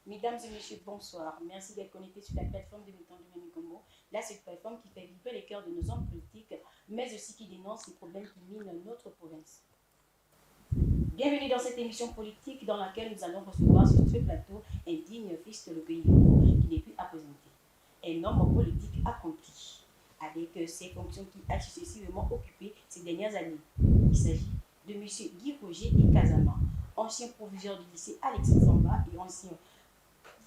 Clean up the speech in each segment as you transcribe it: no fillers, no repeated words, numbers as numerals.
Mesdames et messieurs, bonsoir. Merci d'être connectés sur la plateforme de Milton de Mamikombo. Là, c'est une plateforme qui fait vibrer les cœurs de nos hommes politiques, mais aussi qui dénonce les problèmes qui minent notre province. Bienvenue dans cette émission politique dans laquelle nous allons recevoir sur ce plateau un digne fils de le pays qui n'est plus à présenter. Un homme politique accompli, avec ses fonctions qui a successivement occupé ces dernières années. Il s'agit de M. Guy Roger Ekazama, ancien proviseur du lycée Alexis Zamba et ancien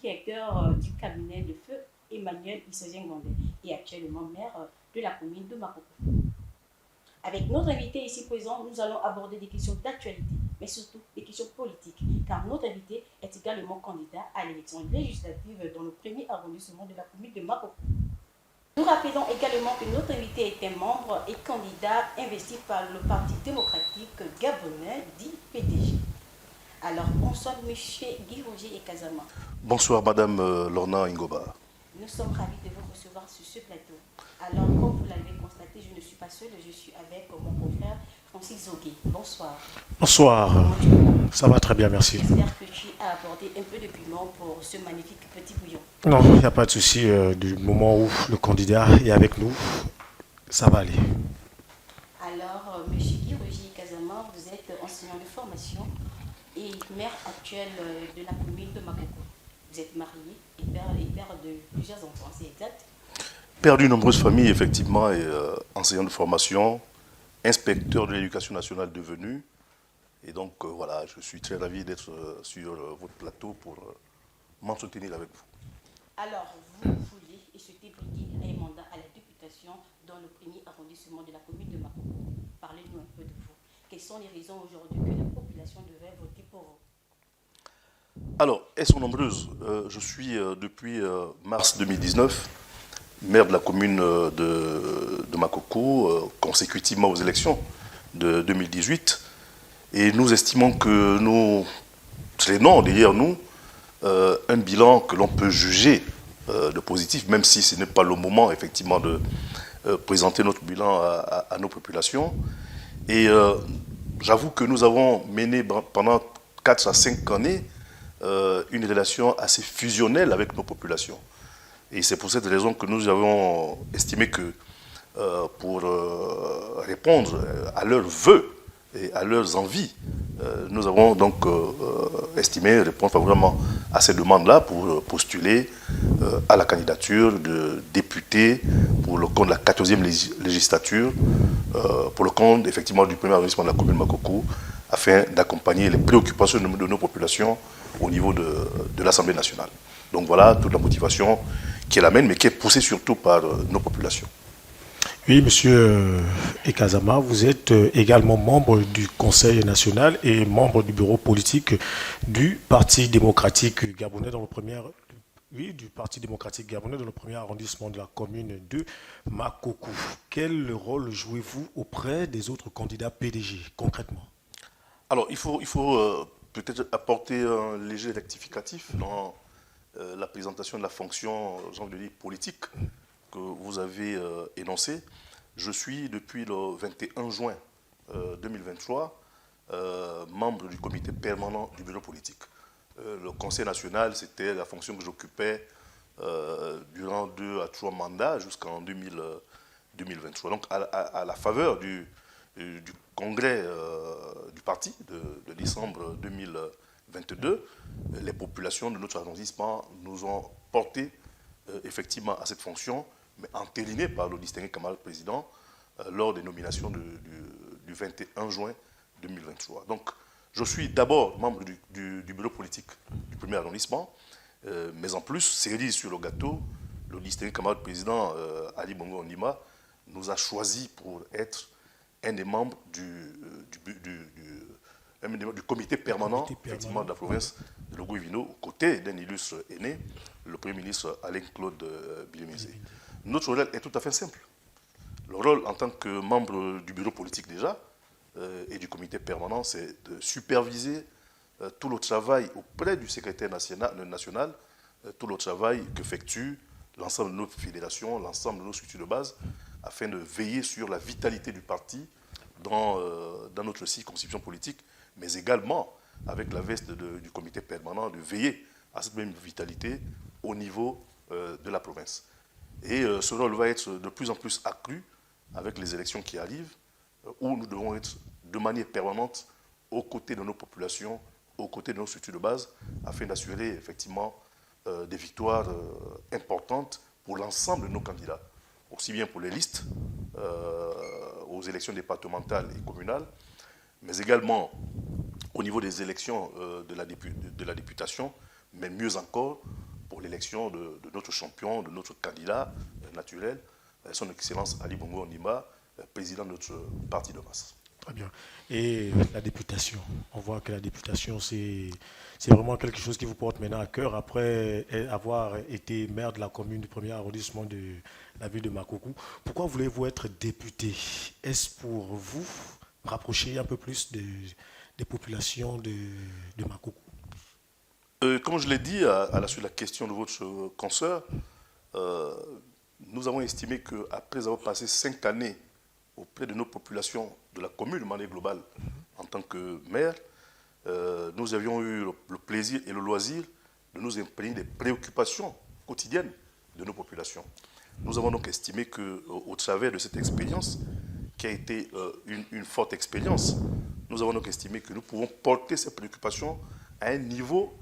directeur du cabinet de feu Emmanuel Isogien Gondé et actuellement maire de la commune de Makoko. Avec notre invité ici présent, nous allons aborder des questions d'actualité, mais surtout des questions politiques, car notre invité est également candidat à l'élection législative dans le premier arrondissement de la commune de Makoko. Nous rappelons également que notre invité est un membre et candidat investi par le Parti démocratique gabonais, dit PDG. Alors, bonsoir, M. Guy Roger Ekazama. Bonsoir, Madame Lorna Ingoba. Nous sommes ravis de vous recevoir sur ce plateau. Alors, comme vous l'avez constaté, je ne suis pas seule, je suis avec mon confrère Francis Zogué. Bonsoir. Bonsoir. Ça va très bien, merci. J'espère que tu as apporté un peu de piment pour ce magnifique petit bouillon. Non, il n'y a pas de souci. Du moment où le candidat est avec nous, ça va aller. Alors, M. Guy Roger Kazama, vous êtes enseignant de formation et maire actuel de la commune de Makoko. Vous êtes marié et père de plusieurs enfants, c'est exact? Père d'une nombreuse famille, effectivement, et enseignant de formation, inspecteur de l'éducation nationale devenu. Et donc, voilà, je suis très ravi d'être sur votre plateau pour m'entretenir avec vous. Alors, vous voulez et souhaitez briguer un mandat à la députation dans le premier arrondissement de la commune de Makoko. Parlez-nous un peu de vous. Quelles sont les raisons aujourd'hui que la population devrait voter pour vous? Alors, elles sont nombreuses. Je suis depuis mars 2019 maire de la commune de Makoko, consécutivement aux élections de 2018. Et nous estimons que nous traînons derrière nous un bilan que l'on peut juger de positif, même si ce n'est pas le moment, effectivement, de présenter notre bilan à nos populations. Et j'avoue que nous avons mené pendant 4 à 5 années une relation assez fusionnelle avec nos populations. Et c'est pour cette raison que nous avons estimé que pour répondre à leurs vœux et à leurs envies, nous avons donc estimé répondre favorablement à ces demandes-là pour postuler à la candidature de député pour le compte de la 14e législature, pour le compte effectivement du premier arrondissement de la commune de Makoko, afin d'accompagner les préoccupations de nos populations au niveau de l'Assemblée nationale. Donc voilà toute la motivation qui est la même, mais qui est poussée surtout par nos populations. Oui, monsieur Ekazama, vous êtes également membre du Conseil national et membre du bureau politique du Parti démocratique gabonais dans le premier, du Parti démocratique gabonais dans le premier arrondissement de la commune de Makoko. Quel rôle jouez-vous auprès des autres candidats PDG concrètement? Alors, il faut peut-être apporter un léger rectificatif dans la présentation de la fonction, j'ai envie de dire, politique que vous avez énoncée. Je suis depuis le 21 juin 2023 membre du comité permanent du bureau politique. Le Conseil national, c'était la fonction que j'occupais durant 2 à 3 mandats jusqu'en 2023. Donc, à la faveur du congrès du parti de décembre 2022, les populations de notre arrondissement nous ont porté effectivement à cette fonction, mais entériné par le distingué camarade président lors des nominations du 21 juin 2023. Donc, je suis d'abord membre du bureau politique du premier arrondissement, mais en plus, cerise sur le gâteau, le distingué camarade président Ali Bongo Ondima nous a choisi pour être un des membres du comité permanent effectivement, de la province de Logouivino, aux côtés d'un illustre aîné, le Premier ministre Alain-Claude Biémézé. Notre rôle est tout à fait simple. Le rôle en tant que membre du bureau politique déjà et du comité permanent, c'est de superviser tout le travail auprès du secrétaire national, tout le travail qu'effectue l'ensemble de nos fédérations, l'ensemble de nos structures de base, afin de veiller sur la vitalité du parti dans notre circonscription politique, mais également avec la veste du comité permanent, de veiller à cette même vitalité au niveau de la province. Et ce rôle va être de plus en plus accru avec les élections qui arrivent, où nous devons être de manière permanente aux côtés de nos populations, aux côtés de nos structures de base, afin d'assurer effectivement des victoires importantes pour l'ensemble de nos candidats, aussi bien pour les listes aux élections départementales et communales, mais également au niveau des élections de la députation, mais mieux encore pour l'élection de notre champion, de notre candidat naturel, son Excellence Ali Bongo Ondimba, président de notre parti de masse. Très bien. Et la députation, on voit que la députation, c'est vraiment quelque chose qui vous porte maintenant à cœur après avoir été maire de la commune du premier arrondissement de la ville de Makoko. Pourquoi voulez-vous être député? Est-ce pour vous rapprocher un peu plus des populations de Makoko? Comme je l'ai dit à la suite de la question de votre consoeur, nous avons estimé qu'après avoir passé 5 années auprès de nos populations de la commune de manière globale en tant que maire, nous avions eu le plaisir et le loisir de nous imprégner des préoccupations quotidiennes de nos populations. Nous avons donc estimé qu'au travers de cette expérience, qui a été une forte expérience, nous avons donc estimé que nous pouvons porter ces préoccupations à un niveau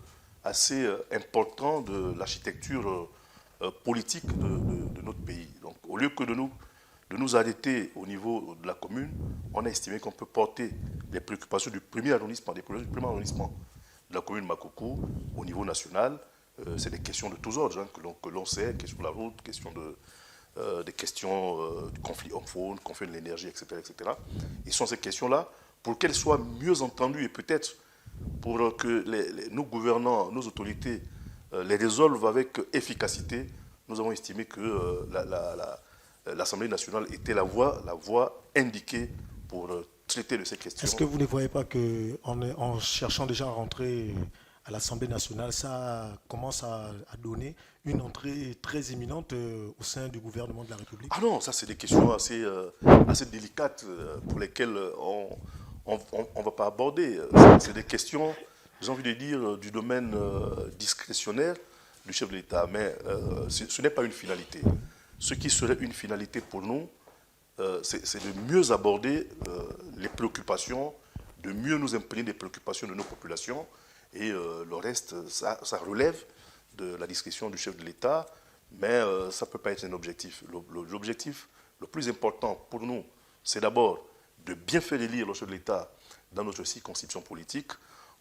assez important de l'architecture politique de notre pays. Donc, au lieu que de nous arrêter au niveau de la commune, on a estimé qu'on peut porter les préoccupations du premier arrondissement, de la commune de Makoko au niveau national. C'est des questions de tous ordres que l'on sait, questions de la route, des questions du conflit homme-faune, conflit de l'énergie, etc., etc. Et ce sont ces questions-là, pour qu'elles soient mieux entendues et peut-être pour que nos gouvernants, nos autorités les résolvent avec efficacité, nous avons estimé que l'Assemblée nationale était la voie indiquée pour traiter de ces questions. Est-ce que vous ne voyez pas qu'en cherchant déjà à rentrer à l'Assemblée nationale, ça commence à donner une entrée très imminente au sein du gouvernement de la République? Ah non, ça c'est des questions assez délicates pour lesquelles on ne va pas aborder. C'est des questions, j'ai envie de dire, du domaine discrétionnaire du chef de l'État. Mais ce n'est pas une finalité. Ce qui serait une finalité pour nous, c'est de mieux aborder les préoccupations, de mieux nous imprégner des préoccupations de nos populations. Et le reste, ça relève de la discrétion du chef de l'État, mais ça ne peut pas être un objectif. L'objectif le plus important pour nous, c'est d'abord de bien faire élire le chef de l'État dans notre circonscription politique.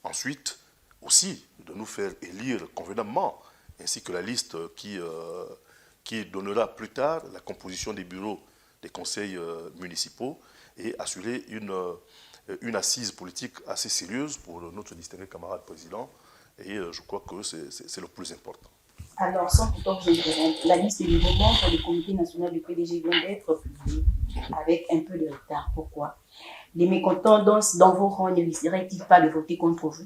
Ensuite, aussi, de nous faire élire convenablement, ainsi que la liste qui donnera plus tard la composition des bureaux des conseils municipaux et assurer une assise politique assez sérieuse pour notre distingué camarade président. Et je crois que c'est le plus important. Alors, sans pourtant vous interrompre, la liste des nouveaux membres du comité national du PDG vient d'être publiée avec un peu de retard. Pourquoi? Les mécontents dans vos rangs ne risqueraient-ils pas de voter contre vous?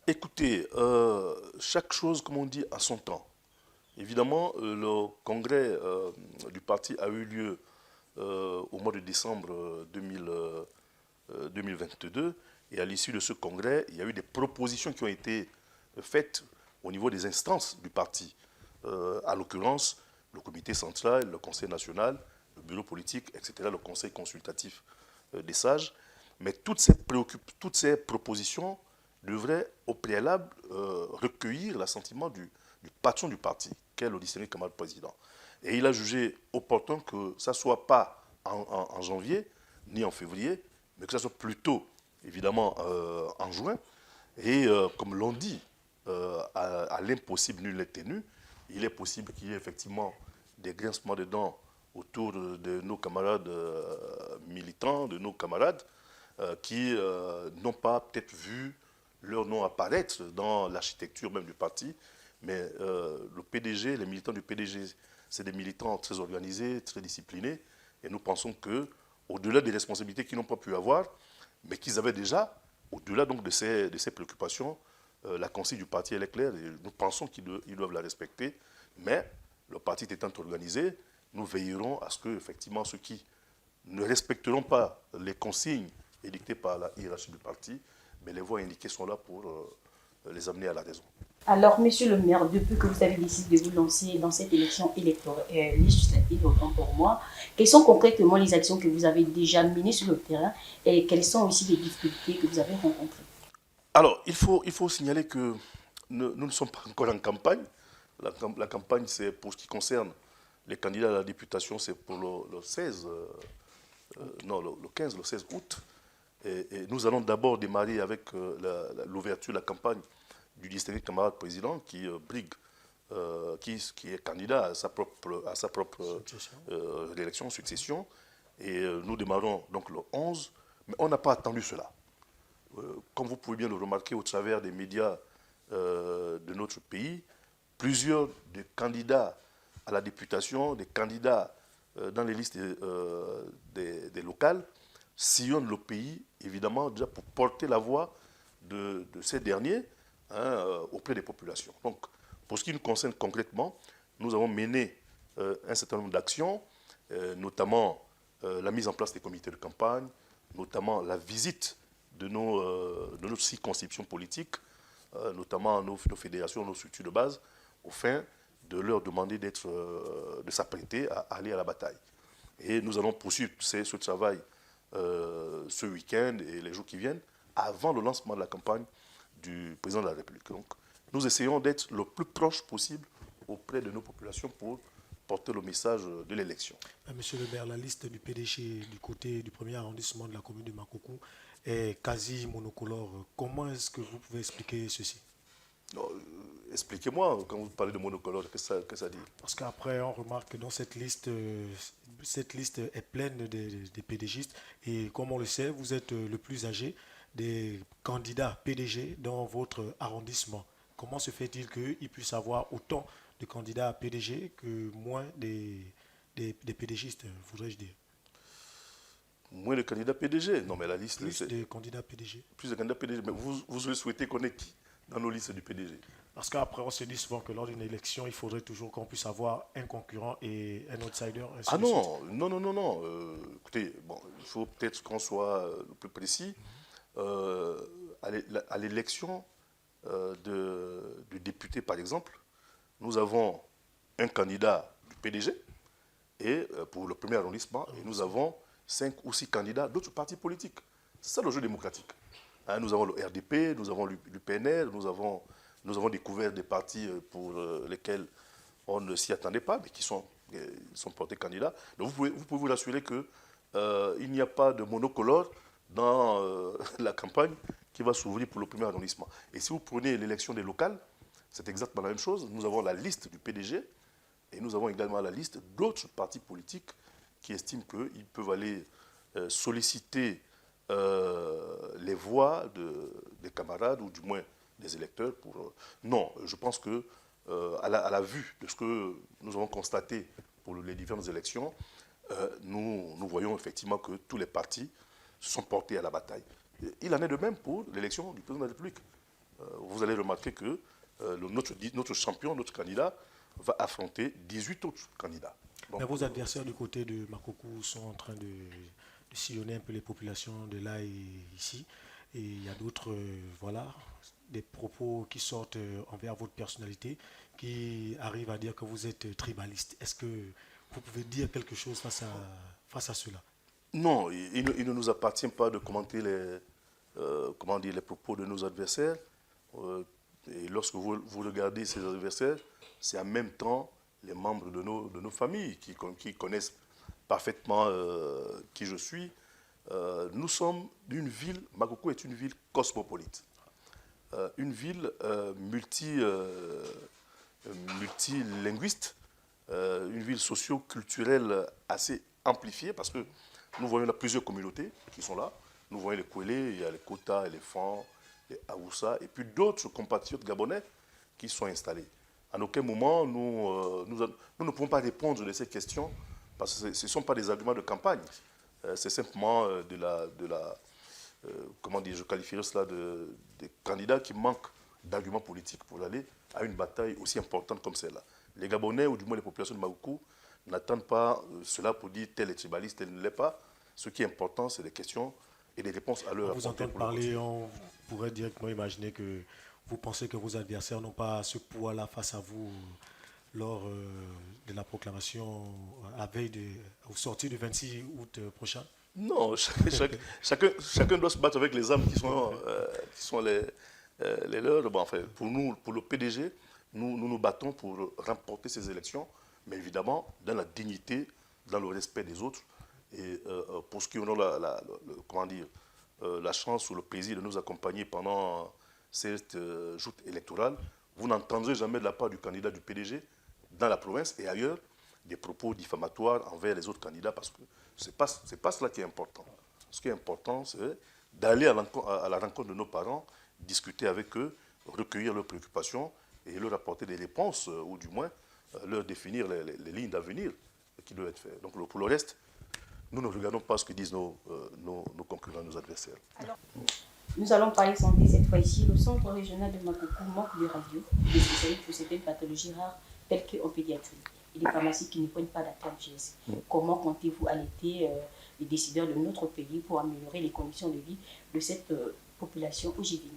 Écoutez, chaque chose, comme on dit, a son temps. Évidemment, le congrès du parti a eu lieu au mois de décembre 2022. Et à l'issue de ce congrès, il y a eu des propositions qui ont été faites au niveau des instances du parti. À l'occurrence, le comité central, le conseil national, le bureau politique, etc., le conseil consultatif des sages. Mais toutes ces propositions devraient au préalable recueillir l'assentiment du patron du parti, qu'est le distingué camarade président. Et il a jugé opportun que ça ne soit pas en janvier, ni en février, mais que ça soit plutôt, évidemment, en juin. Et comme l'on dit, à l'impossible, nul n'est tenu. Il est possible qu'il y ait effectivement des grincements de dents autour de nos camarades militants, de nos camarades qui n'ont pas peut-être vu leur nom apparaître dans l'architecture même du parti. Mais le PDG, les militants du PDG, c'est des militants très organisés, très disciplinés. Et nous pensons qu'au-delà des responsabilités qu'ils n'ont pas pu avoir, mais qu'ils avaient déjà, au-delà donc de ces préoccupations, la consigne du parti elle est claire et nous pensons qu'ils doivent la respecter. Mais le parti étant organisé, nous veillerons à ce que effectivement ceux qui ne respecteront pas les consignes édictées par la hiérarchie du parti, mais les voies indiquées sont là pour les amener à la raison. Alors, monsieur le maire, depuis que vous avez décidé de vous lancer dans cette élection législative, autant pour moi, quelles sont concrètement les actions que vous avez déjà menées sur le terrain et quelles sont aussi les difficultés que vous avez rencontrées? Alors, il faut signaler que nous ne sommes pas encore en campagne. La campagne, c'est pour ce qui concerne les candidats à la députation, c'est pour le 16, non, le 15, le 16 août. Et nous allons d'abord démarrer avec l'ouverture de la campagne du distingué camarade président qui est candidat à sa propre élection, succession. Et nous démarrons donc le 11, mais on n'a pas attendu cela. Comme vous pouvez bien le remarquer au travers des médias de notre pays, plusieurs des candidats à la députation, des candidats dans les listes des locales, sillonnent le pays, évidemment, déjà pour porter la voix de ces derniers auprès des populations. Donc, pour ce qui nous concerne concrètement, nous avons mené un certain nombre d'actions, notamment la mise en place des comités de campagne, notamment la visite de nos circonscriptions politiques, notamment nos fédérations, nos structures de base, au fin de leur demander de s'apprêter à aller à la bataille. Et nous allons poursuivre ce travail ce week-end et les jours qui viennent, avant le lancement de la campagne du président de la République. Donc, nous essayons d'être le plus proche possible auprès de nos populations pour porter le message de l'élection. Monsieur le maire, la liste du PDG du côté du premier arrondissement de la commune de Makoko est quasi monocolore. Comment est-ce que vous pouvez expliquer ceci? Expliquez-moi, quand vous parlez de monocolore, qu'est-ce que ça dit? Parce qu'après, on remarque que dans cette liste est pleine des PDGistes. Et comme on le sait, vous êtes le plus âgé des candidats PDG dans votre arrondissement. Comment se fait-il qu'il puisse avoir autant de candidats PDG que moins des PDGistes, voudrais-je dire? Moins de candidats PDG? Non, mais la liste... Plus de candidats PDG. Plus de candidats PDG. Mais vous souhaitez qu'on ait qui dans nos listes du PDG? Parce qu'après, on se dit souvent que lors d'une élection, il faudrait toujours qu'on puisse avoir un concurrent et un outsider. Ah non, non. Écoutez, bon, il faut peut-être qu'on soit le plus précis. À l'élection du député, par exemple, nous avons un candidat du PDG et, pour le premier arrondissement, et nous avons 5 ou 6 candidats d'autres partis politiques. C'est ça le jeu démocratique. Hein, nous avons le RDP, nous avons l'UPNL, nous avons découvert des partis pour lesquels on ne s'y attendait pas, mais qui sont portés candidats. Donc vous pouvez vous assurer qu'il n'y a pas de monocolore dans la campagne qui va s'ouvrir pour le premier arrondissement. Et si vous prenez l'élection des locales, c'est exactement la même chose. Nous avons la liste du PDG et nous avons également la liste d'autres partis politiques qui estiment qu'ils peuvent aller solliciter les voix des camarades ou du moins des électeurs. Non, je pense que à la vue de ce que nous avons constaté pour les différentes élections, nous voyons effectivement que tous les partis se sont portés à la bataille. Il en est de même pour l'élection du président de la République. Vous allez remarquer que notre champion, notre candidat, va affronter 18 autres candidats. Donc, mais vos adversaires du côté de Makoko sont en train de sillonner un peu les populations de là et ici. Et il y a d'autres, voilà, des propos qui sortent envers votre personnalité, qui arrivent à dire que vous êtes tribaliste. Est-ce que vous pouvez dire quelque chose face à cela? Non, il ne nous appartient pas de commenter les propos de nos adversaires. Et lorsque vous regardez ces adversaires, c'est en même temps les membres de nos familles qui connaissent parfaitement qui je suis. Nous sommes d'une ville, Makoko est une ville cosmopolite. Une ville multilinguiste, une ville socio-culturelle assez amplifiée parce que nous voyons là plusieurs communautés qui sont là. Nous voyons les Kwélé, il y a les Kota, les Fan, les Haoussa, et puis d'autres compatriotes gabonais qui sont installés. À aucun moment, nous ne pouvons pas répondre à ces questions parce que ce ne sont pas des arguments de campagne. C'est simplement comment dire, je qualifierais cela des candidats qui manquent d'arguments politiques pour aller à une bataille aussi importante comme celle-là. Les Gabonais, ou du moins les populations de Makoko, n'attendent pas cela pour dire tel est tribaliste, tel ne l'est pas. Ce qui est important, c'est des questions et des réponses à leur Vous entendre parler, on pourrait directement imaginer que vous pensez que vos adversaires n'ont pas ce poids-là face à vous lors de la proclamation à veille au sortir du 26 août prochain? Non, chacun doit se battre avec les armes qui sont les leurs. Bon, enfin, pour nous, pour le PDG, nous battons pour remporter ces élections, mais évidemment dans la dignité, dans le respect des autres. Et pour ceux qui ont comment dire, la chance ou le plaisir de nous accompagner pendant cette joute électorale, vous n'entendrez jamais de la part du candidat du PDG dans la province et ailleurs des propos diffamatoires envers les autres candidats, parce que ce n'est pas cela qui est important. Ce qui est important, c'est d'aller à la rencontre de nos parents, discuter avec eux, recueillir leurs préoccupations et leur apporter des réponses, ou du moins leur définir les lignes d'avenir qui doivent être faites. Donc pour le reste, nous ne regardons pas ce que disent nos concurrents, nos adversaires. Alors, nous allons parler santé cette fois-ci. Le centre régional de Makoko manque de radio, des spécialistes pour certaines pathologies rares telles qu'en pédiatrie, et des pharmacies qui ne prennent pas d'ATMGS. Comment comptez-vous allaiter les décideurs de notre pays pour améliorer les conditions de vie de cette population ogivine?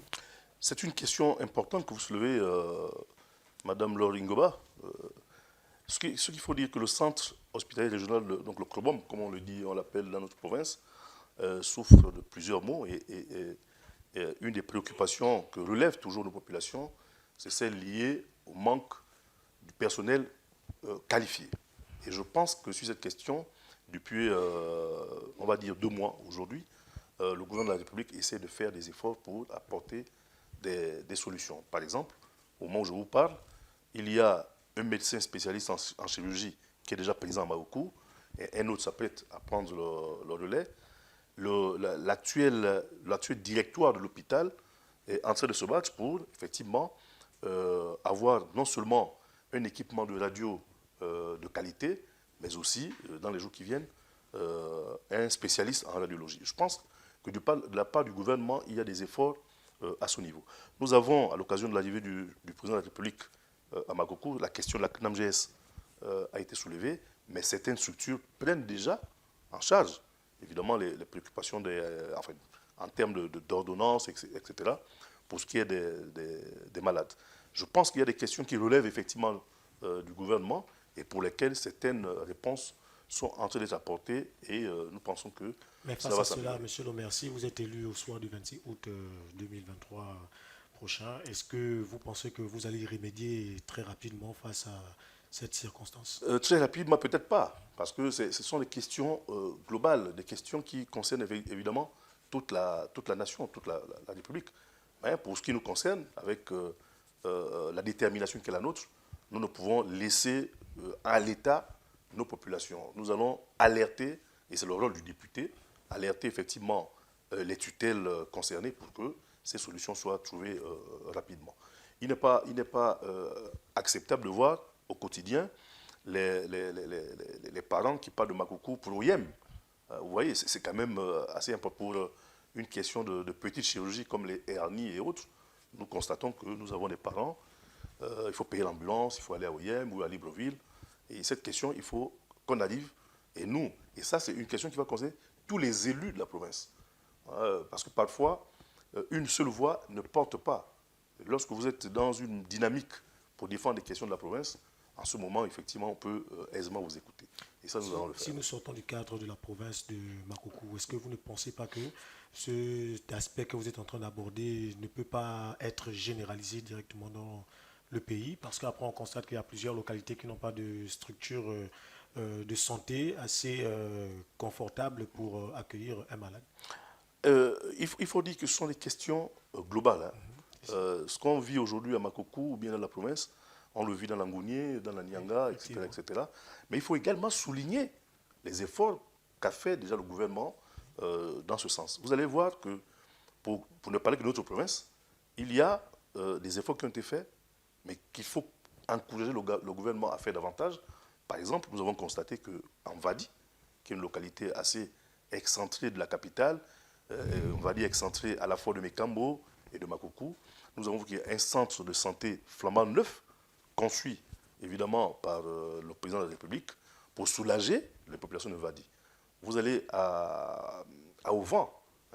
C'est une question importante que vous soulevez, Madame Laure Ingoba. Ce qu'il faut dire que le centre hospitalier régional, donc le CROBOM, comme on l'appelle dans notre province, souffre de plusieurs maux et une des préoccupations que relèvent toujours nos populations, c'est celle liée au manque du personnel qualifié. Et je pense que sur cette question, depuis, on va dire 2 mois aujourd'hui, le gouvernement de la République essaie de faire des efforts pour apporter des solutions. Par exemple, au moment où je vous parle, il y a un médecin spécialiste en chirurgie qui est déjà présent à Maoukou, et un autre s'apprête à prendre le relais. L'actuel directoire de l'hôpital est en train de se battre pour, effectivement, avoir non seulement un équipement de radio de qualité, mais aussi, dans les jours qui viennent, un spécialiste en radiologie. Je pense que de la part du gouvernement, il y a des efforts à ce niveau. Nous avons, à l'occasion de l'arrivée du président de la République à Makoko, la question de la CNAMGS a été soulevée, mais certaines structures prennent déjà en charge, évidemment, les préoccupations en termes d'ordonnance, etc., pour ce qui est des malades. Je pense qu'il y a des questions qui relèvent effectivement du gouvernement et pour lesquelles certaines réponses sont en train d'être apportées et nous pensons que mais face à cela, M. Lomercy, vous êtes élu au soir du 26 août 2023 prochain. Est-ce que vous pensez que vous allez y remédier très rapidement face à cette circonstance? Très rapidement, peut-être pas, parce que ce sont des questions globales, des questions qui concernent évidemment toute la nation, toute la République. Mais pour ce qui nous concerne, avec la détermination qui est la nôtre, nous ne pouvons laisser à l'État nos populations. Nous allons alerter, et c'est le rôle du député, alerter effectivement les tutelles concernées pour que ces solutions soient trouvées rapidement. Il n'est pas acceptable de voir au quotidien les parents qui parlent de Makoko pour OIM. Vous voyez, c'est quand même assez important pour une question de petite chirurgie comme les hernies et autres. Nous constatons que nous avons des parents, il faut payer l'ambulance, il faut aller à OIM ou à Libreville. Et cette question, il faut qu'on arrive, et ça c'est une question qui va concerner tous les élus de la province. Parce que parfois, une seule voix ne porte pas. Lorsque vous êtes dans une dynamique pour défendre les questions de la province, en ce moment, effectivement, on peut aisément vous écouter. Et ça, nous allons le faire. Si nous sortons du cadre de la province de Makoko, est-ce que vous ne pensez pas que cet aspect que vous êtes en train d'aborder ne peut pas être généralisé directement dans le pays? Parce qu'après, on constate qu'il y a plusieurs localités qui n'ont pas de structure de santé assez confortable pour accueillir un malade. Il faut dire que ce sont des questions globales. Ce qu'on vit aujourd'hui à Makoko ou bien dans la province, on le vit dans l'Angounié, dans la Nyanga, etc. Mais il faut également souligner les efforts qu'a fait déjà le gouvernement dans ce sens. Vous allez voir que, pour ne parler que de notre province, il y a des efforts qui ont été faits, mais qu'il faut encourager le gouvernement à faire davantage. Par exemple, nous avons constaté qu'en Vadi, qui est une localité assez excentrée de la capitale, on va dire excentrée à la fois de Mekambo et de Makoko, nous avons vu qu'il y a un centre de santé flambant neuf, conçu évidemment par le président de la République pour soulager les populations de Vadi. Vous allez à Ovan,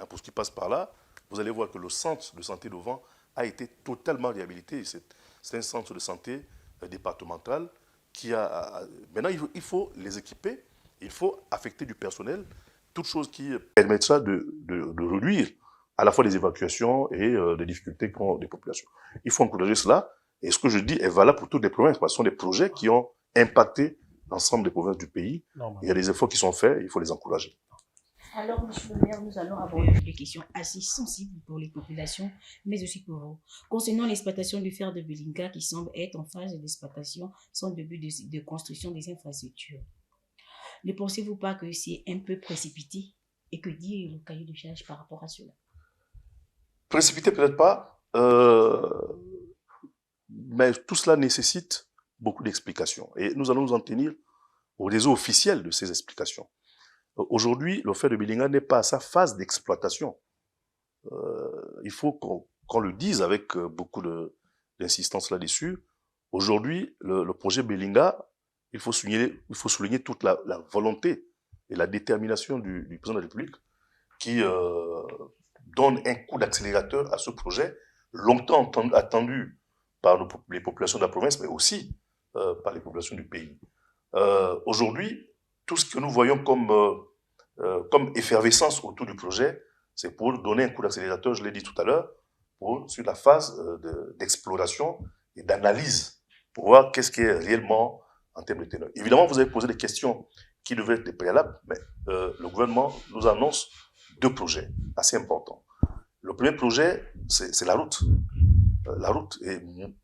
pour ce qui passe par là, vous allez voir que le centre de santé d'Ovan a été totalement réhabilité. C'est un centre de santé départemental qui a... Maintenant, il faut les équiper, il faut affecter du personnel, toute chose qui permettra de réduire à la fois les évacuations et les difficultés qu'ont les populations. Il faut encourager cela. Et ce que je dis est valable pour toutes les provinces, parce que ce sont des projets qui ont impacté l'ensemble des provinces du pays. Il y a des efforts qui sont faits, il faut les encourager. Alors, monsieur le maire, nous allons aborder des questions assez sensibles pour les populations, mais aussi pour vous. Concernant l'exploitation du fer de Belinga, qui semble être en phase d'exploitation, sans début de construction des infrastructures. Ne pensez-vous pas que c'est un peu précipité? Et que dit le cahier de charge par rapport à cela? Précipité peut-être pas, mais tout cela nécessite beaucoup d'explications. Et nous allons nous en tenir au réseau officiel de ces explications. Aujourd'hui, le fer de Belinga n'est pas à sa phase d'exploitation. Il faut qu'on le dise avec beaucoup d'insistance là-dessus. Aujourd'hui, le projet Belinga, il faut souligner toute la volonté et la détermination du président de la République qui donne un coup d'accélérateur à ce projet, longtemps attendu par les populations de la province, mais aussi par les populations du pays. Aujourd'hui, tout ce que nous voyons comme effervescence autour du projet, c'est pour donner un coup d'accélérateur, je l'ai dit tout à l'heure, sur la phase d'exploration et d'analyse, pour voir qu'est-ce qui est réellement en termes de teneur. Évidemment, vous avez posé des questions qui devaient être des préalables, mais le gouvernement nous annonce 2 projets assez importants. Le premier projet, c'est la route. La route. Et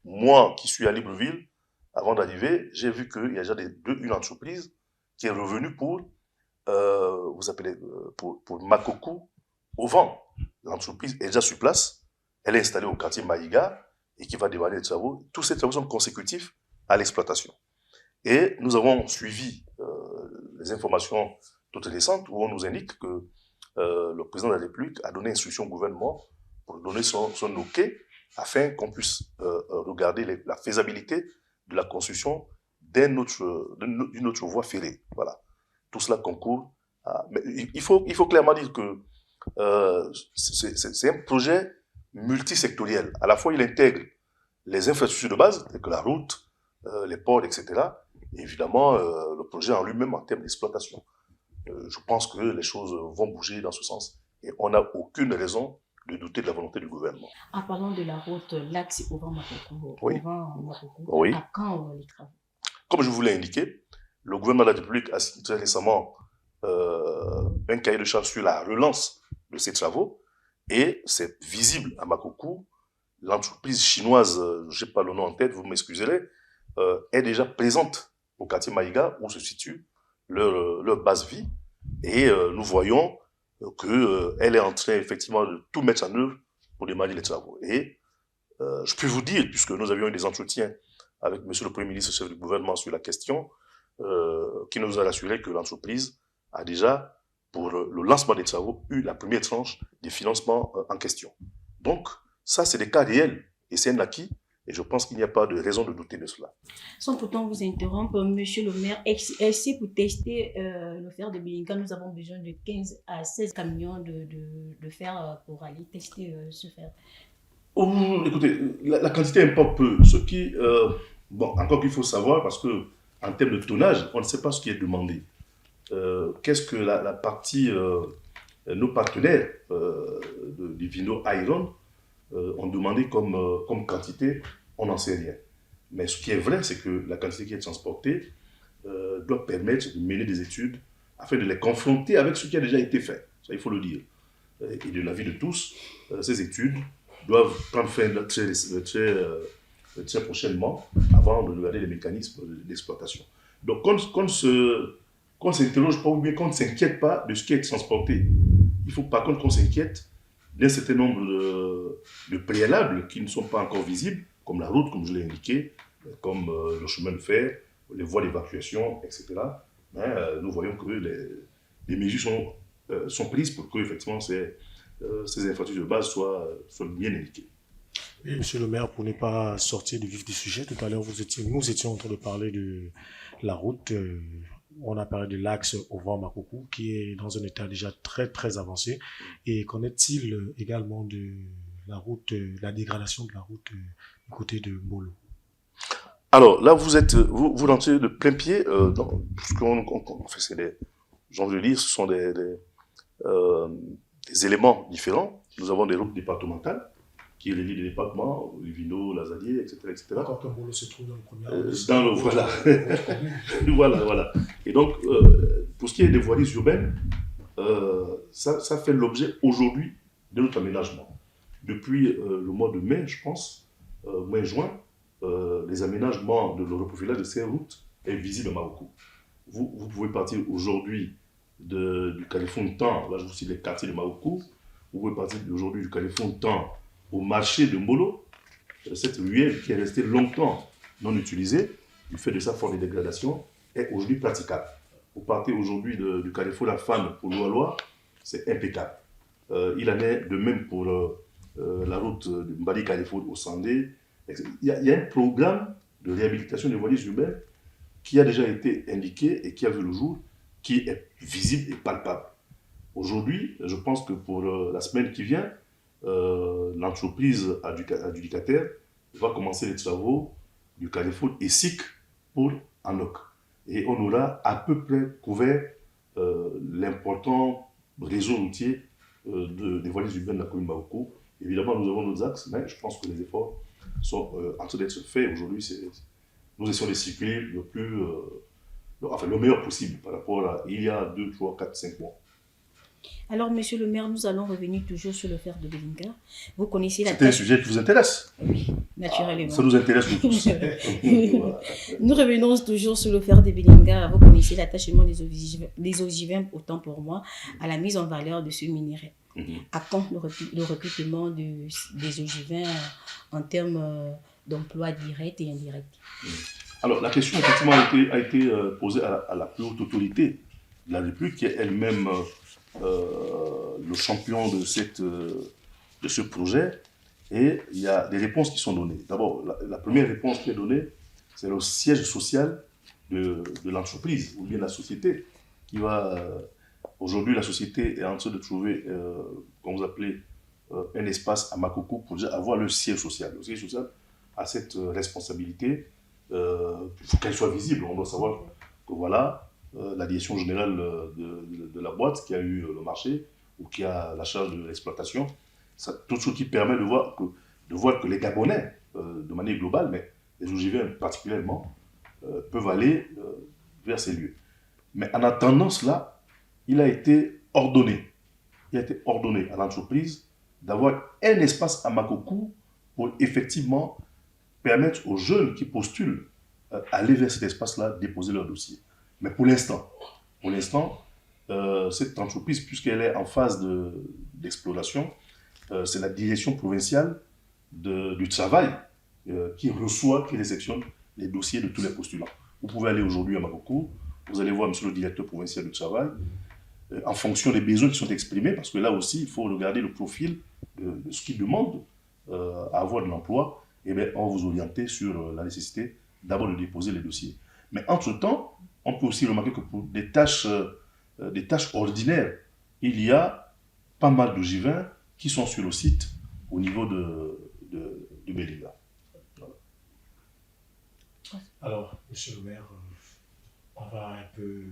moi, qui suis à Libreville, avant d'arriver, j'ai vu qu'il y a déjà une entreprise qui est revenue pour Makokou au vent. L'entreprise est déjà sur place. Elle est installée au quartier Maïga et qui va démarrer les travaux. Tous ces travaux sont consécutifs à l'exploitation. Et nous avons suivi les informations toutes récentes où on nous indique que le président de la République a donné instruction au gouvernement pour donner son OK afin qu'on puisse regarder la faisabilité de la construction d'une autre voie ferrée. Voilà. Tout cela concourt à... Mais il faut clairement dire que c'est un projet multisectoriel. À la fois, il intègre les infrastructures de base, telles que la route, les ports, etc. Et évidemment, le projet en lui-même en termes d'exploitation. Je pense que les choses vont bouger dans ce sens. Et on n'a aucune raison de douter de la volonté du gouvernement. En parlant de la route, l'axe Ovan-Makokou, oui. Oui. À quand les travaux? Comme je vous l'ai indiqué, le gouvernement de la République a signé très récemment un cahier de charge sur la relance de ces travaux. Et c'est visible à Makokou. L'entreprise chinoise, je n'ai pas le nom en tête, vous m'excuserez, est déjà présente au quartier Maïga où se situe leur base vie. Et nous voyons qu'elle est en train effectivement de tout mettre en œuvre pour démarrer les travaux. Et je peux vous dire, puisque nous avions eu des entretiens avec monsieur le Premier ministre, chef du gouvernement sur la question, qui nous a assuré que l'entreprise a déjà, pour le lancement des travaux, eu la première tranche des financements en question. Donc, ça, c'est des cas réels et c'est un acquis. Et je pense qu'il n'y a pas de raison de douter de cela. Sans pourtant vous interrompre, monsieur le maire, est-ce pour tester le fer de Belinga, nous avons besoin de 15 à 16 camions de fer pour aller tester ce fer? Écoutez, la quantité importe peu. Ce qui, encore qu'il faut savoir, parce que en termes de tonnage, on ne sait pas ce qui est demandé. Qu'est-ce que la partie, nos partenaires du Vino Iron ont demandé comme quantité, on n'en sait rien. Mais ce qui est vrai, c'est que la quantité qui est transportée doit permettre de mener des études afin de les confronter avec ce qui a déjà été fait. Ça, il faut le dire. Et de l'avis de tous, ces études doivent prendre fin très prochainement avant de regarder les mécanismes d'exploitation. Donc, qu'on ne s'interroge pas ou bien qu'on ne s'inquiète pas de ce qui est transporté. Il faut par contre qu'on s'inquiète d'un certain nombre de préalables qui ne sont pas encore visibles, comme la route, comme je l'ai indiqué, comme le chemin de fer, les voies d'évacuation, etc. Nous voyons que les mesures sont prises pour que effectivement ces infrastructures de base soient bien indiquées. Et monsieur le maire, pour ne pas sortir du vif du sujet, tout à l'heure nous étions en train de parler de la route. On a parlé de l'axe Ovan-Makokou qui est dans un état déjà très très avancé. Et qu'en est-il également de la route, la dégradation de la route du côté de Mbolo? Alors là, vous rentrez de plein pied dans ce enfin, c'est des, j'ai envie de dire, ce sont euh, des éléments différents. Nous avons des routes départementales qui relient les départements, Livino, Lazadier, etc., etc. D'accord, que Mbolo se trouve dans le premier Dans le, voilà. Voilà. Et donc, pour ce qui est des voiries urbaines, ça fait l'objet aujourd'hui de notre aménagement. Depuis le mois de mai, je pense, mai-juin, les aménagements de l'europrofilage de ces routes est visible à Maroko. Vous pouvez partir aujourd'hui du Califontan, là je vous cite les quartiers de Maroko, vous pouvez partir aujourd'hui du Califontan au marché de Mbolo, cette ruelle qui est restée longtemps non utilisée, du fait de sa forte dégradation, est aujourd'hui praticable. Vous partez aujourd'hui du Carrefour La Femme pour Loa-Loa, c'est impeccable. Il en est de même pour la route de Mbali Carrefour au Sandé. Il y a un programme de réhabilitation des voiries urbaines qui a déjà été indiqué et qui a vu le jour, qui est visible et palpable. Aujourd'hui, je pense que pour la semaine qui vient, l'entreprise adjudicataire va commencer les travaux du Carrefour ESIC pour Anok. Et on aura à peu près couvert l'important réseau routier des voiries urbaines de la commune de Maroko. Évidemment, nous avons nos axes, mais je pense que les efforts sont en train d'être faits. Aujourd'hui, nous essayons de circuler le meilleur possible par rapport à il y a 2, 3, 4, 5 mois. Alors, monsieur le maire, nous allons revenir toujours sur le fer de Belinga. Vous connaissez la C'est un sujet qui vous intéresse? Oui, naturellement. Ça nous intéresse nous tous. Voilà. Nous revenons toujours sur le fer de Belinga. Vous connaissez l'attachement des ogivins, autant pour moi, à la mise en valeur de ce minerai. À quand le recrutement des ogivins en termes d'emploi direct et indirect? Alors, la question, effectivement, a été posée à la plus haute autorité de la République, qui est elle-même le champion de ce projet. Et il y a des réponses qui sont données. D'abord, la première réponse qui est donnée, c'est le siège social de l'entreprise, ou bien de la société, qui va... Aujourd'hui, la société est en train de trouver, comme vous appelez, un espace à Makoko pour déjà avoir le siège social. Le siège social a cette responsabilité. Il faut qu'elle soit visible. On doit savoir que voilà, la direction générale de la boîte qui a eu le marché ou qui a la charge de l'exploitation, tout ce qui permet de voir que les Gabonais, de manière globale, mais les Ogiviens particulièrement, peuvent aller vers ces lieux. Mais en attendant cela, il a été ordonné à l'entreprise d'avoir un espace à Makoko pour effectivement permettre aux jeunes qui postulent aller vers cet espace-là, déposer leur dossier. Mais pour l'instant, cette entreprise, puisqu'elle est en phase d'exploration, c'est la direction provinciale du travail qui reçoit, qui réceptionne les dossiers de tous les postulants. Vous pouvez aller aujourd'hui à Makoko, vous allez voir monsieur le directeur provincial du travail, en fonction des besoins qui sont exprimés, parce que là aussi, il faut regarder le profil de ce qu'il demande à avoir de l'emploi, et bien on va vous orienter sur la nécessité d'abord de déposer les dossiers. Mais entre-temps, on peut aussi remarquer que pour des tâches ordinaires, il y a pas mal d'ogivins qui sont sur le site au niveau de Belinga. Voilà. Alors, monsieur le maire, on va un peu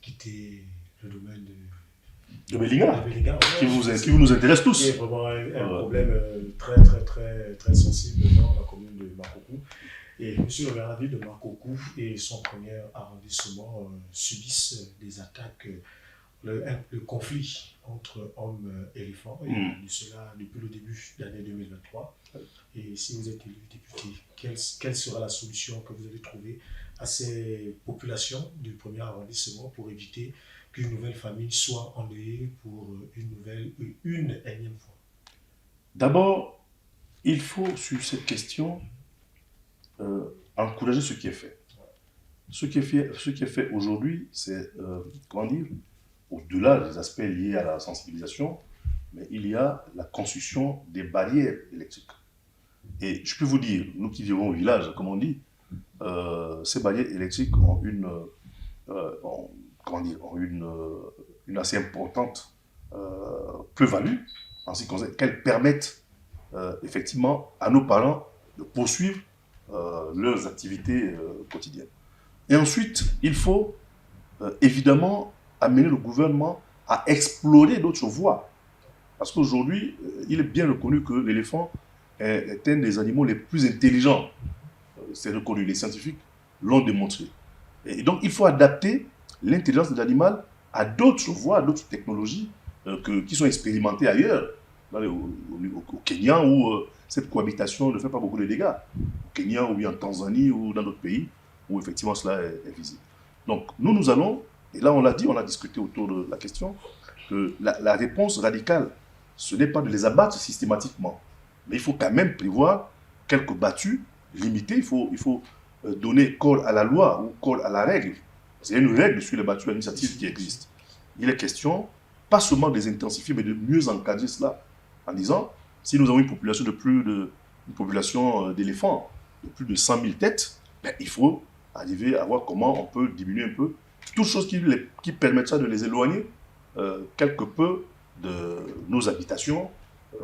quitter le domaine de Belinga, qui nous intéresse tous. C'est vraiment un problème très sensible dans la commune de Makoko. Et monsieur le maire, la ville de Makoko et son premier arrondissement subissent des attaques, le conflit entre hommes et éléphants, et cela depuis le début de l'année 2023. Et si vous êtes élu député, quelle sera la solution que vous allez trouver à ces populations du premier arrondissement pour éviter qu'une nouvelle famille soit endeuillée pour une énième fois? D'abord, il faut, sur cette question, encourager ce qui est fait. Ce qui est fait aujourd'hui, c'est, comment dire, au-delà des aspects liés à la sensibilisation, mais il y a la construction des barrières électriques. Et je peux vous dire, nous qui vivons au village, comme on dit, ces barrières électriques ont une assez importante plus-value, en ce qui concerne qu'elles permettent effectivement à nos parents de poursuivre leurs activités quotidiennes. Et ensuite, il faut évidemment amener le gouvernement à explorer d'autres voies. Parce qu'aujourd'hui, il est bien reconnu que l'éléphant est un des animaux les plus intelligents. C'est reconnu, les scientifiques l'ont démontré. Et donc, il faut adapter l'intelligence de l'animal à d'autres voies, à d'autres technologies qui sont expérimentées ailleurs, au Kenya, où cette cohabitation ne fait pas beaucoup de dégâts. Au Kenya, ou en Tanzanie, ou dans d'autres pays, où effectivement cela est visible. Donc, nous allons, et là on l'a dit, on a discuté autour de la question, que la réponse radicale, ce n'est pas de les abattre systématiquement, mais il faut quand même prévoir quelques battues limitées. Il faut donner corps à la loi ou corps à la règle. C'est une règle sur les battues à initiative qui existe. Il est question, pas seulement de les intensifier, mais de mieux encadrer cela, en disant, si nous avons une population d'éléphants de plus de 100 000 têtes, ben, il faut arriver à voir comment on peut diminuer un peu toute chose qui permettra de les éloigner quelque peu de nos habitations,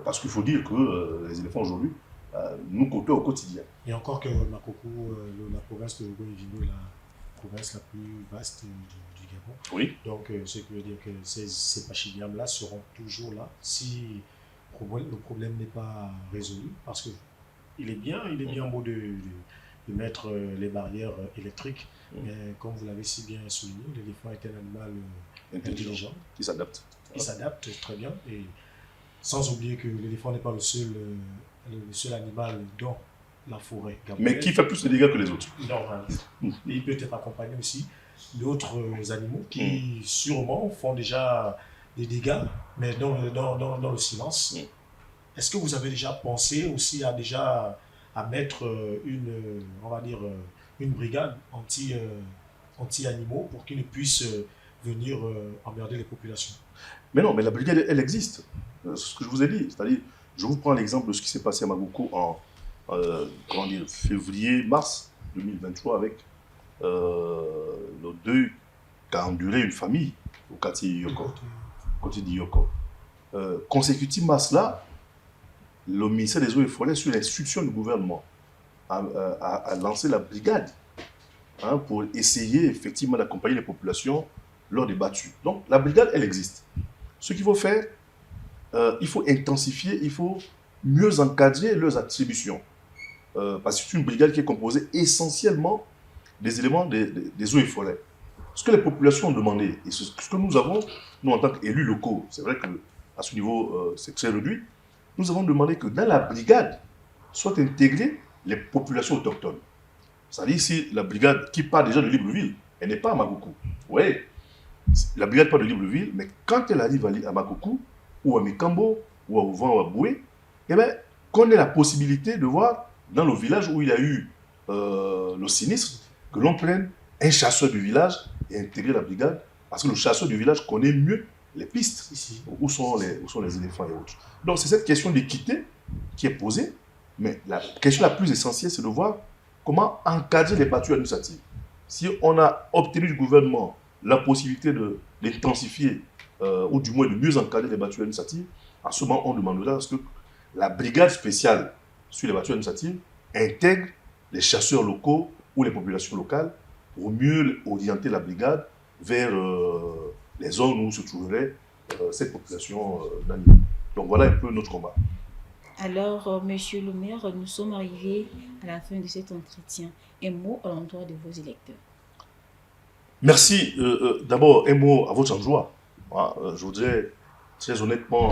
parce qu'il faut dire que les éléphants aujourd'hui nous côtoient au quotidien. Et encore que Makoko, la province de Ogo-Evino est la province la plus vaste du Gabon. Oui. Donc, ce qui veut dire que ces pachydermes-là seront toujours là si le problème n'est pas résolu, parce que il est bien beau de mettre les barrières électriques, mais comme vous l'avez si bien souligné, l'éléphant est un animal intelligent. Qui s'adapte. Il s'adapte très bien, et sans oublier que l'éléphant n'est pas le seul animal dans la forêt gabonaise. Mais qui fait plus de dégâts que les autres. Normal. Et il peut être accompagné aussi d'autres animaux qui sûrement font déjà des dégâts, mais dans le silence. Est-ce que vous avez déjà pensé aussi à mettre une brigade anti-animaux pour qu'ils ne puissent venir emmerder les populations? Mais non, mais la brigade, elle existe. C'est ce que je vous ai dit. C'est-à-dire, je vous prends l'exemple de ce qui s'est passé à Magoko en février-mars 2023 avec le deuil qu'a enduré une famille au quartier d'Yoko. Consécutivement à cela, le ministère des Eaux et Forêts, sur l'instruction du gouvernement, a lancé la brigade pour essayer effectivement d'accompagner les populations lors des battues. Donc la brigade, elle existe. Ce qu'il faut faire, il faut intensifier, il faut mieux encadrer leurs attributions. Parce que c'est une brigade qui est composée essentiellement des éléments des eaux et forêts. Ce que les populations ont demandé, et ce que nous avons, nous en tant qu'élus locaux, c'est vrai qu'à ce niveau, c'est très réduit, nous avons demandé que dans la brigade soient intégrées les populations autochtones. C'est-à-dire si la brigade qui part déjà de Libreville, elle n'est pas à Magoko. Oui, la brigade part de Libreville, mais quand elle arrive à Magoko, ou à Mikambo, ou à Ouvant, ou à Boué, eh bien, qu'on ait la possibilité de voir dans le village où il y a eu le sinistre, que l'on prenne un chasseur du village et intégrer la brigade, parce que le chasseur du village connaît mieux les pistes, ici, où sont les éléphants et autres. Donc c'est cette question d'équité qui est posée, mais la question la plus essentielle, c'est de voir comment encadrer les battues administratives. Si on a obtenu du gouvernement la possibilité d'intensifier, ou du moins de mieux encadrer les battues administratives, à ce moment on demandera à ce que la brigade spéciale sur les battues administratives intègre les chasseurs locaux ou les populations locales pour mieux orienter la brigade vers les zones où se trouverait cette population d'animaux. Donc voilà un peu notre combat. Alors, Monsieur le maire, nous sommes arrivés à la fin de cet entretien. Un mot à l'endroit de vos électeurs. Merci. D'abord, un mot à votre endroit. Je voudrais très honnêtement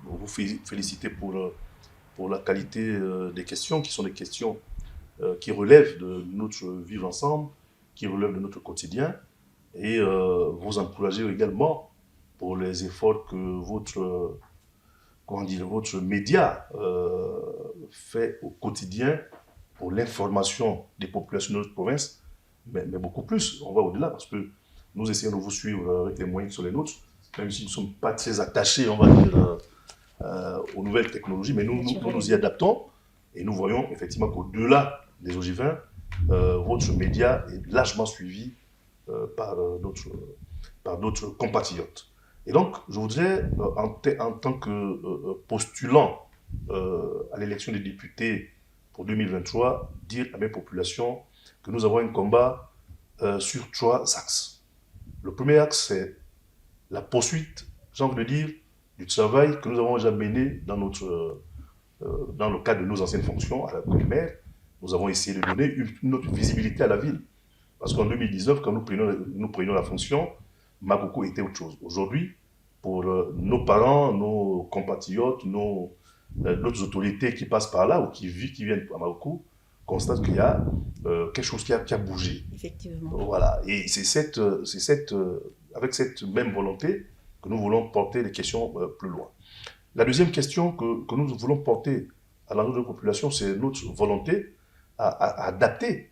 vous féliciter pour la qualité des questions, qui sont des questions qui relèvent de notre vivre ensemble, qui relèvent de notre quotidien, et vous encourager également pour les efforts que votre média fait au quotidien pour l'information des populations de notre province, mais beaucoup plus. On va au-delà, parce que nous essayons de vous suivre avec les moyens qui sont les nôtres, même si nous ne sommes pas très attachés, on va dire, aux nouvelles technologies, mais nous y adaptons, et nous voyons effectivement qu'au-delà des ogivins, votre média est largement suivi par d'autres compatriotes. Et donc, je voudrais, en tant que postulant à l'élection des députés pour 2023, dire à mes populations que nous avons un combat sur 3 axes. Le premier axe, c'est la poursuite, j'ai envie de dire, du travail que nous avons déjà mené dans le cadre de nos anciennes fonctions à la primaire. Nous avons essayé de donner une autre visibilité à la ville. Parce qu'en 2019, quand nous prenions la fonction, Makoko était autre chose. Aujourd'hui, pour nos parents, nos compatriotes, d'autres autorités qui passent par là ou qui viennent à Makoko, constatent qu'il y a quelque chose qui a bougé. Effectivement. Voilà. Et c'est avec cette même volonté que nous voulons porter les questions plus loin. La deuxième question que nous voulons porter à l'endroit de la population, c'est notre volonté à adapter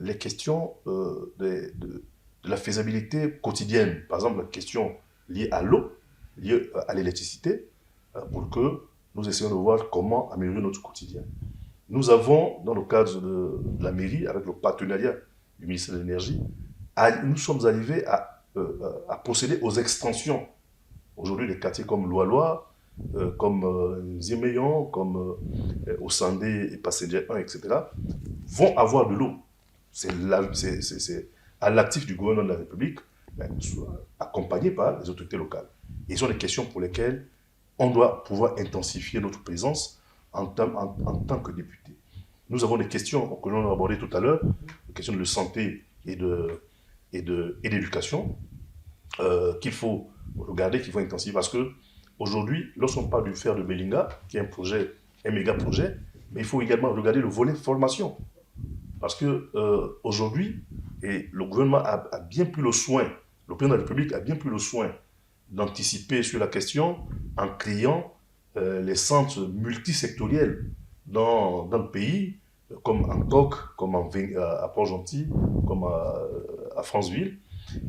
les questions de la faisabilité quotidienne. Par exemple, la question liée à l'eau, liée à l'électricité, pour que nous essayions de voir comment améliorer notre quotidien. Nous avons, dans le cadre de la mairie, avec le partenariat du ministère de l'Énergie, nous sommes arrivés à procéder aux extensions. Aujourd'hui, des quartiers comme Loaloa, comme Zéméon, comme Osandé et Passenger 1, etc., vont avoir de l'eau. C'est à l'actif du gouvernement de la République, accompagné par les autorités locales. Et ce sont des questions pour lesquelles on doit pouvoir intensifier notre présence en tant que député. Nous avons des questions que l'on a abordées tout à l'heure, des questions de santé et d'éducation, qu'il faut regarder, qu'il faut intensifier, parce que aujourd'hui, lorsqu'on parle du fer de Belinga, qui est un méga projet, mais il faut également regarder le volet formation. Parce que aujourd'hui, le gouvernement a bien plus le soin, le président de la République a bien plus le soin d'anticiper sur la question en créant les centres multisectoriels dans le pays, comme en Toc, comme à Port-Gentil, comme à Franceville,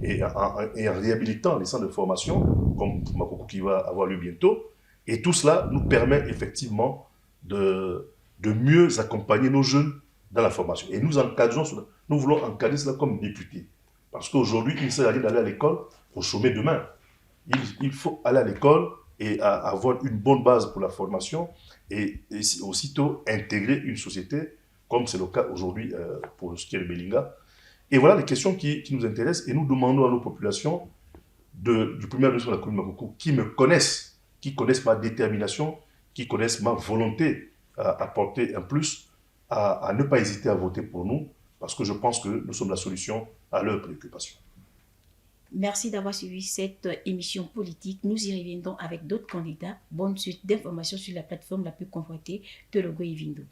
et en réhabilitant les centres de formation, comme Makoko qui va avoir lieu bientôt. Et tout cela nous permet effectivement de mieux accompagner nos jeunes dans la formation. Et nous voulons encadrer cela comme députés. Parce qu'aujourd'hui, il ne sert à rien d'aller à l'école pour chômer demain. Il faut aller à l'école et avoir une bonne base pour la formation et aussitôt intégrer une société, comme c'est le cas aujourd'hui pour ce qui est de Belinga. Et voilà les questions qui nous intéressent, et nous demandons à nos populations du premier arrondissement de la commune de Makoko qui me connaissent, qui connaissent ma détermination, qui connaissent ma volonté à apporter un plus, à ne pas hésiter à voter pour nous, parce que je pense que nous sommes la solution à leurs préoccupations. Merci d'avoir suivi cette émission politique. Nous y reviendrons avec d'autres candidats. Bonne suite d'informations sur la plateforme la plus convoitée de Logo Ivindo.